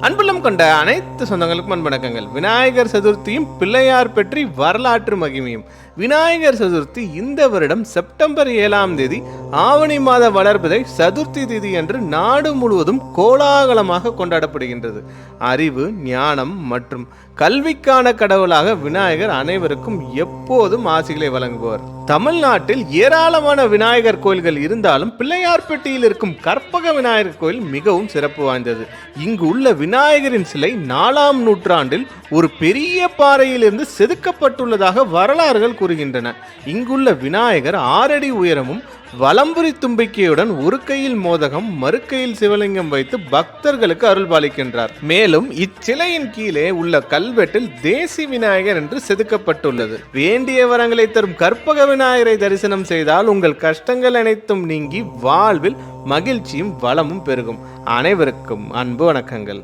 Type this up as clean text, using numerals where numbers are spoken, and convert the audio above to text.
அன்புள்ளம் கொண்ட அனைத்து சொந்தங்களுக்கும் அன்பணக்கங்கள். விநாயகர் சதுர்த்தியும் பிள்ளையார் பற்றி வரலாற்று மகிமையும். விநாயகர் சதுர்த்தி இந்த வருடம் செப்டம்பர் 7ஆம் தேதி ஆவணி மாத வளர்பிறை சதுர்த்தி திதி என்று நாடு முழுவதும் கோலாகலமாக கொண்டாடப்படுகின்றது. அறிவு, ஞானம் மற்றும் கல்விக்கான கடவுளாக விநாயகர் அனைவருக்கும் எப்போதும் ஆசிகளை வழங்குபவர். தமிழ்நாட்டில் ஏராளமான விநாயகர் கோயில்கள் இருந்தாலும் பிள்ளையார்பட்டியில் இருக்கும் கற்பக விநாயகர் கோயில் மிகவும் சிறப்பு வாய்ந்தது. இங்கு உள்ள விநாயகரின் சிலை 4ஆம் நூற்றாண்டில் ஒரு பெரிய பாறையிலிருந்து செதுக்கப்பட்டுள்ளதாக வரலாறுகள் கூறுகின்றன. இங்குள்ள விநாயகர் 6 அடி உயரமும் வலம்புரி தும்பிக்கையுடன் ஒரு கையில் மோதகம் மறுக்கையில் சிவலிங்கம் வைத்து பக்தர்களுக்கு அருள் பாலிக்கின்றார். மேலும் இச்சிலையின் கீழே உள்ள கல்வெட்டில் தேசி விநாயகர் என்று செதுக்கப்பட்டுள்ளது. வேண்டிய வரங்களை தரும் கற்பக விநாயகரை தரிசனம் செய்தால் உங்கள் கஷ்டங்கள் அனைத்தும் நீங்கி வாழ்வில் மகிழ்ச்சியும் வளமும் பெருகும். அனைவருக்கும் அன்பு வணக்கங்கள்.